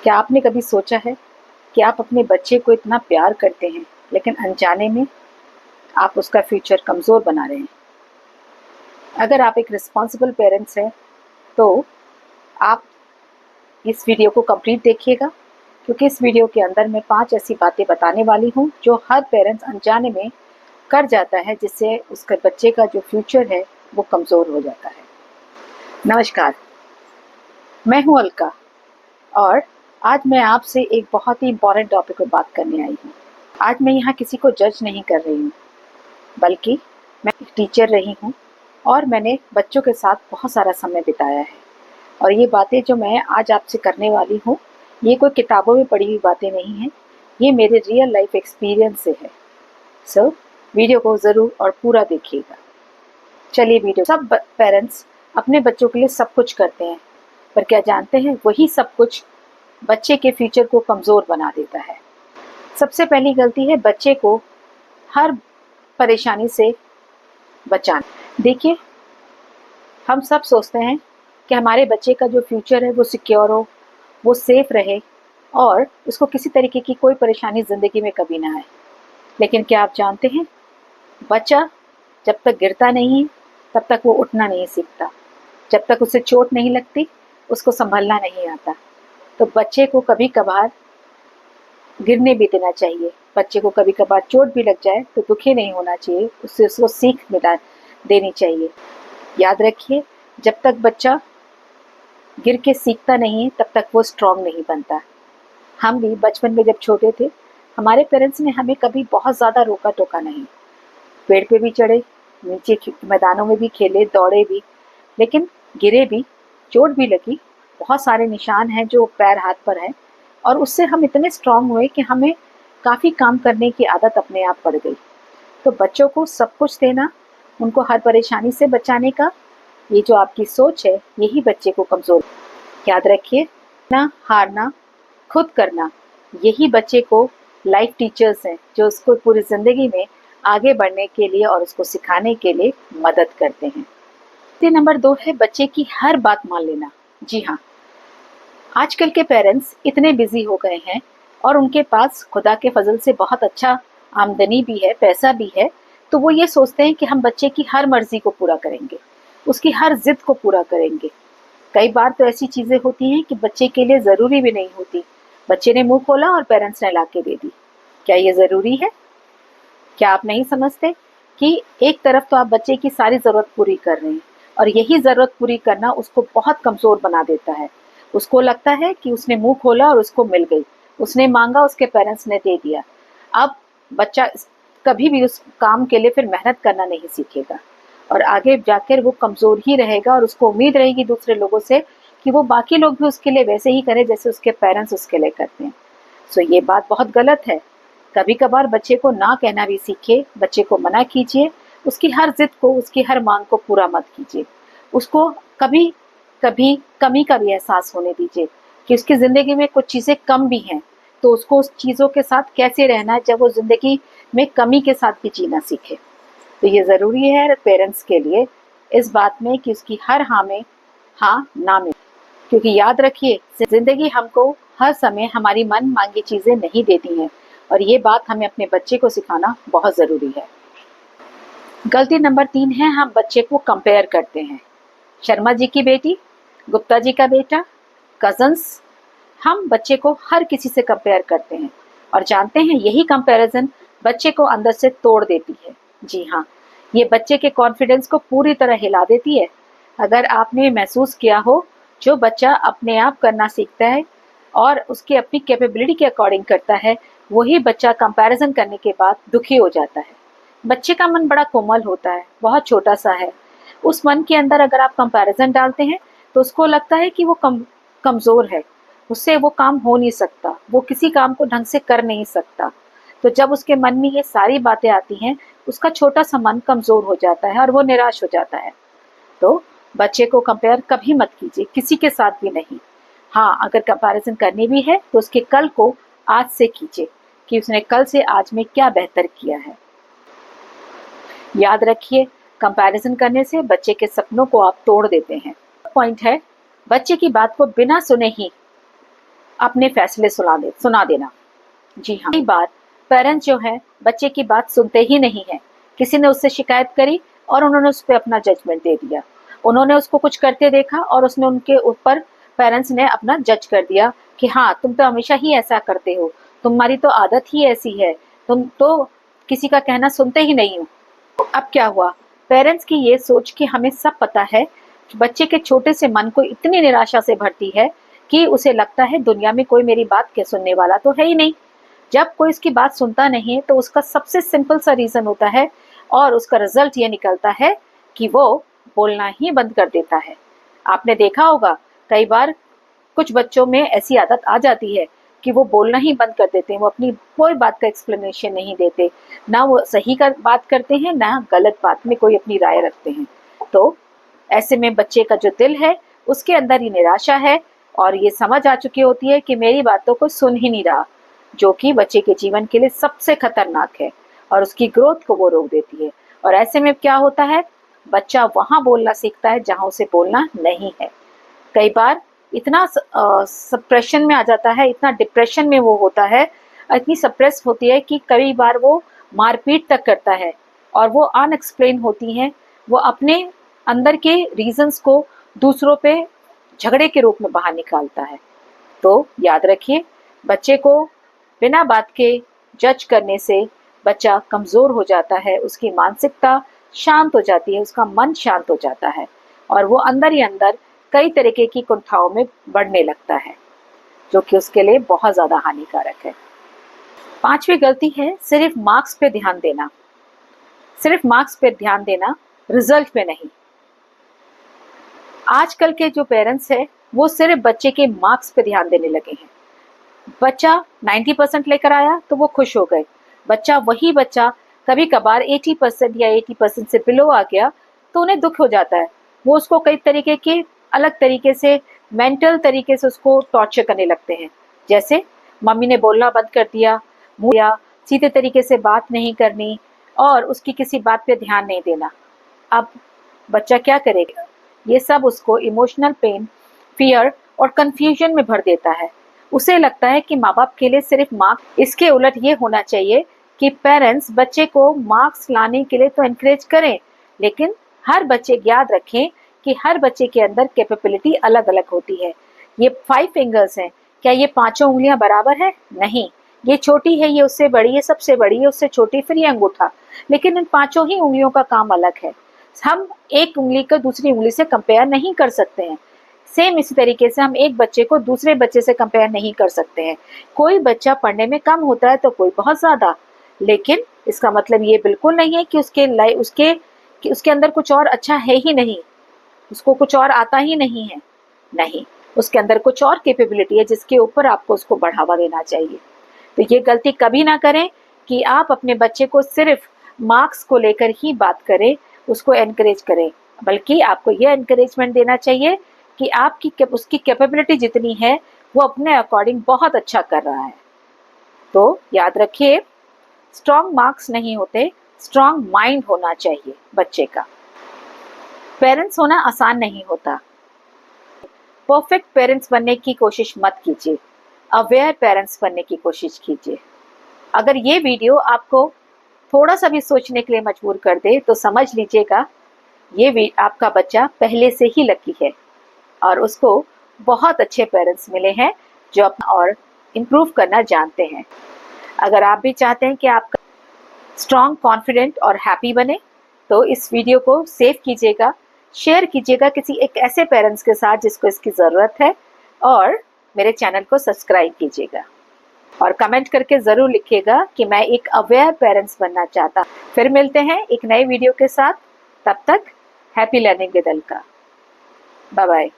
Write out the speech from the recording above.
क्या आपने कभी सोचा है कि आप अपने बच्चे को इतना प्यार करते हैं लेकिन अनजाने में आप उसका फ्यूचर कमज़ोर बना रहे हैं। अगर आप एक रिस्पॉन्सिबल पेरेंट्स हैं तो आप इस वीडियो को कंप्लीट देखिएगा, क्योंकि इस वीडियो के अंदर मैं 5 ऐसी बातें बताने वाली हूँ जो हर पेरेंट्स अनजाने में कर जाता है, जिससे उसके बच्चे का जो फ्यूचर है वो कमज़ोर हो जाता है। नमस्कार, मैं हूँ अलका और आज मैं आपसे एक बहुत ही इम्पॉर्टेंट टॉपिक पर बात करने आई हूँ। आज मैं यहाँ किसी को जज नहीं कर रही हूँ, बल्कि मैं एक टीचर रही हूँ और मैंने बच्चों के साथ बहुत सारा समय बिताया है। और ये बातें जो मैं आज आपसे करने वाली हूँ, ये कोई किताबों में पढ़ी हुई बातें नहीं हैं, ये मेरे रियल लाइफ एक्सपीरियंस से है। सो वीडियो को ज़रूर और पूरा देखिएगा। चलिए वीडियो। सब पेरेंट्स अपने बच्चों के लिए सब कुछ करते हैं, पर क्या जानते हैं वही सब कुछ बच्चे के फ्यूचर को कमज़ोर बना देता है। सबसे पहली गलती है बच्चे को हर परेशानी से बचाना। देखिए, हम सब सोचते हैं कि हमारे बच्चे का जो फ्यूचर है वो सिक्योर हो, वो सेफ रहे और उसको किसी तरीके की कोई परेशानी ज़िंदगी में कभी ना आए। लेकिन क्या आप जानते हैं, बच्चा जब तक गिरता नहीं है तब तक वो उठना नहीं सीखता। जब तक उसे चोट नहीं लगती उसको संभलना नहीं आता। तो बच्चे को कभी कभार गिरने भी देना चाहिए। बच्चे को कभी कभार चोट भी लग जाए तो दुखी नहीं होना चाहिए, उससे उसको सीख मिला देनी चाहिए। याद रखिए, जब तक बच्चा गिर के सीखता नहीं है तब तक वो स्ट्रांग नहीं बनता। हम भी बचपन में जब छोटे थे, हमारे पेरेंट्स ने हमें कभी बहुत ज़्यादा रोका टोका नहीं। पेड़ पे भी चढ़े, नीचे मैदानों में भी खेले, दौड़े भी, लेकिन गिरे भी, चोट भी लगी, बहुत सारे निशान हैं जो पैर हाथ पर हैं। और उससे हम इतने स्ट्रांग हुए कि हमें काफ़ी काम करने की आदत अपने आप पड़ गई। तो बच्चों को सब कुछ देना, उनको हर परेशानी से बचाने का, ये जो आपकी सोच है यही बच्चे को कमज़ोर। याद रखिए, ना हारना, खुद करना, यही बच्चे को लाइफ टीचर्स हैं जो उसको पूरी ज़िंदगी में आगे बढ़ने के लिए और उसको सिखाने के लिए मदद करते हैं। नंबर 2 है बच्चे की हर बात मान लेना। जी हाँ, आजकल के पेरेंट्स इतने बिजी हो गए हैं और उनके पास खुदा के फजल से बहुत अच्छा आमदनी भी है, पैसा भी है, तो वो ये सोचते हैं कि हम बच्चे की हर मर्जी को पूरा करेंगे, उसकी हर जिद को पूरा करेंगे। कई बार तो ऐसी चीजें होती हैं कि बच्चे के लिए जरूरी भी नहीं होती, बच्चे ने मुंह खोला और पेरेंट्स ने ला के दे दी। क्या ये जरूरी है? क्या आप नहीं समझते कि एक तरफ तो आप बच्चे की सारी ज़रूरत पूरी कर रहे हैं और यही ज़रूरत पूरी करना उसको बहुत कमज़ोर बना देता है। उसको लगता है कि उसने मुंह खोला और उसको मिल गई, उसने मांगा, उसके पेरेंट्स ने दे दिया। अब बच्चा कभी भी उस काम के लिए फिर मेहनत करना नहीं सीखेगा और आगे जाकर वो कमज़ोर ही रहेगा और उसको उम्मीद रहेगी दूसरे लोगों से कि वो बाकी लोग भी उसके लिए वैसे ही करें जैसे उसके पेरेंट्स उसके लिए करते हैं। सो ये बात बहुत गलत है। कभी कभार बच्चे को ना कहना भी सीखे, बच्चे को मना कीजिए, उसकी हर जिद को, उसकी हर मांग को पूरा मत कीजिए। उसको कभी कभी कमी का भी एहसास होने दीजिए कि उसकी ज़िंदगी में कुछ चीज़ें कम भी हैं, तो उसको उस चीज़ों के साथ कैसे रहना है जब वो ज़िंदगी में कमी के साथ भी जीना सीखे। तो ये ज़रूरी है पेरेंट्स के लिए इस बात में कि उसकी हर हाँ में हाँ ना में, क्योंकि याद रखिए, ज़िंदगी हमको हर समय हमारी मन मांगी चीज़ें नहीं देती हैं और ये बात हमें अपने बच्चे को सिखाना बहुत ज़रूरी है। गलती नंबर 3 है, हम बच्चे को कंपेयर करते हैं। शर्मा जी की बेटी, गुप्ता जी का बेटा, कजन्स, हम बच्चे को हर किसी से कंपेयर करते हैं और जानते हैं यही कंपैरिजन बच्चे को अंदर से तोड़ देती है। जी हाँ, ये बच्चे के कॉन्फिडेंस को पूरी तरह हिला देती है। अगर आपने महसूस किया हो, जो बच्चा अपने आप करना सीखता है और उसकी अपनी कैपेबिलिटी के अकॉर्डिंग करता है, वही बच्चा कंपैरिजन करने के बाद दुखी हो जाता है। बच्चे का मन बड़ा कोमल होता है, बहुत छोटा सा है। उस मन के अंदर अगर आप कंपैरिजन डालते हैं तो उसको लगता है कि वो कमज़ोर है, उससे वो काम हो नहीं सकता, वो किसी काम को ढंग से कर नहीं सकता। तो जब उसके मन में ये सारी बातें आती हैं, उसका छोटा सा मन कमज़ोर हो जाता है और वो निराश हो जाता है। तो बच्चे को कंपेयर कभी मत कीजिए, किसी के साथ भी नहीं। हाँ, अगर कंपैरिजन करनी भी है तो उसके कल को आज से कीजिए कि उसने कल से आज में क्या बेहतर किया है। याद रखिए, कंपैरिजन करने से बच्चे के सपनों को आप तोड़ देते हैं। पॉइंट है, बच्चे की बात को बिना सुने ही अपने फैसले सुना देना। जी हाँ, कई बार पेरेंट्स जो है बच्चे की बात सुनते ही नहीं है। किसी ने उससे शिकायत करी और उन्होंने उस पर अपना जजमेंट दे दिया। उन्होंने उसको कुछ करते देखा और उसने उनके ऊपर पेरेंट्स ने अपना जज कर दिया कि हाँ, तुम तो हमेशा ही ऐसा करते हो, तुम्हारी तो आदत ही ऐसी है, तुम तो किसी का कहना सुनते ही नहीं हो। अब क्या हुआ, पेरेंट्स की ये सोच कि हमें सब पता है, बच्चे के छोटे से मन को इतनी निराशा से भरती है कि उसे लगता है दुनिया में कोई मेरी बात के सुनने वाला तो है ही नहीं। जब कोई इसकी बात सुनता नहीं है तो उसका सबसे सिंपल सा रीजन होता है और उसका रिजल्ट ये निकलता है कि वो बोलना ही बंद कर देता है। आपने देखा होगा कई बार कुछ बच्चों में ऐसी आदत आ जाती है कि वो बोलना ही बंद कर देते हैं, वो अपनी कोई बात का एक्सप्लेनेशन नहीं देते, ना वो सही का बात करते हैं ना गलत बात में कोई अपनी राय रखते हैं। तो ऐसे में बच्चे का जो दिल है उसके अंदर ही निराशा है और ये समझ आ चुकी होती है कि मेरी बातों को सुन ही नहीं रहा, जो कि बच्चे के जीवन के लिए सबसे खतरनाक है और उसकी ग्रोथ को वो रोक देती है। और ऐसे में क्या होता है, बच्चा वहां बोलना सीखता है जहां उसे बोलना नहीं है। कई बार इतना सप्रेशन में आ जाता है, इतना डिप्रेशन में वो होता है, इतनी सप्रेस होती है कि कई बार वो मारपीट तक करता है और वो अनएक्सप्लेन होती हैं। वो अपने अंदर के रीजंस को दूसरों पे झगड़े के रूप में बाहर निकालता है। तो याद रखिए, बच्चे को बिना बात के जज करने से बच्चा कमजोर हो जाता है, उसकी मानसिकता शांत हो जाती है, उसका मन शांत हो जाता है और वो अंदर ही अंदर कई तरीके की कुंठाओं में बढ़ने लगता है, जो कि उसके लिए बहुत ज्यादा हानिकारक है। पांचवी गलती है सिर्फ मार्क्स पे ध्यान देना। सिर्फ मार्क्स पे ध्यान देना, रिजल्ट पे नहीं। आजकल के जो पेरेंट्स है वो सिर्फ बच्चे के मार्क्स पे ध्यान देने लगे हैं। बच्चा 90% लेकर आया तो वो खुश हो गए। वही बच्चा कभी कभार 80% या 80% से बिलो आ गया तो उन्हें दुख हो जाता है। वो उसको कई तरीके के अलग तरीके से मेंटल तरीके से उसको टॉर्चर करने लगते हैं। जैसे मम्मी ने बोलना बंद कर दिया, या सीधे तरीके से बात नहीं करनी और उसकी किसी बात पे ध्यान नहीं देना। अब बच्चा क्या करेगा, ये सब उसको इमोशनल पेन, फियर और कंफ्यूजन में भर देता है। उसे लगता है कि माँ बाप के लिए सिर्फ मार्क्स। इसके उलट ये होना चाहिए कि पेरेंट्स बच्चे को मार्क्स लाने के लिए तो एनकरेज करें, लेकिन हर बच्चे याद रखें कि हर बच्चे के अंदर कैपेबिलिटी अलग अलग होती है। ये 5 फिंगर्स हैं, क्या ये 5 उंगलियां बराबर है? नहीं, ये छोटी है, ये उससे बड़ी है, सबसे बड़ी है, उससे छोटी, फिर ये अंगूठा, लेकिन इन 5 ही उंगलियों का काम अलग है। हम एक उंगली को दूसरी उंगली से कंपेयर नहीं कर सकते हैं। सेम इसी तरीके से हम एक बच्चे को दूसरे बच्चे से कंपेयर नहीं कर सकते हैं। कोई बच्चा पढ़ने में कम होता है तो कोई बहुत ज्यादा, लेकिन इसका मतलब ये बिल्कुल नहीं है कि उसके अंदर कुछ और अच्छा है ही नहीं, उसको कुछ और आता ही नहीं है। नहीं, उसके अंदर कुछ और कैपेबिलिटी है जिसके ऊपर आपको उसको बढ़ावा देना चाहिए। तो ये गलती कभी ना करें कि आप अपने बच्चे को सिर्फ मार्क्स को लेकर ही बात करें, उसको एनकरेज करें, बल्कि आपको यह एनकरेजमेंट देना चाहिए कि उसकी कैपेबिलिटी जितनी है वो अपने अकॉर्डिंग बहुत अच्छा कर रहा है। तो याद रखिए, स्ट्रॉन्ग मार्क्स नहीं होते, स्ट्रॉन्ग माइंड होना चाहिए बच्चे का। पेरेंट्स होना आसान नहीं होता। परफेक्ट पेरेंट्स बनने की कोशिश मत कीजिए, अवेयर पेरेंट्स बनने की कोशिश कीजिए। अगर ये वीडियो आपको थोड़ा सा भी सोचने के लिए मजबूर कर दे तो समझ लीजिएगा ये आपका बच्चा पहले से ही लकी है और उसको बहुत अच्छे पेरेंट्स मिले हैं जो अपना और इम्प्रूव करना जानते हैं। अगर आप भी चाहते हैं कि आपका स्ट्रॉन्ग, कॉन्फिडेंट और हैप्पी बने तो इस वीडियो को सेव कीजिएगा, शेयर कीजिएगा किसी एक ऐसे पेरेंट्स के साथ जिसको इसकी ज़रूरत है, और मेरे चैनल को सब्सक्राइब कीजिएगा और कमेंट करके ज़रूर लिखिएगा कि मैं एक अवेयर पेरेंट्स बनना चाहता। फिर मिलते हैं एक नए वीडियो के साथ, तब तक happy learning with Alka. Bye bye.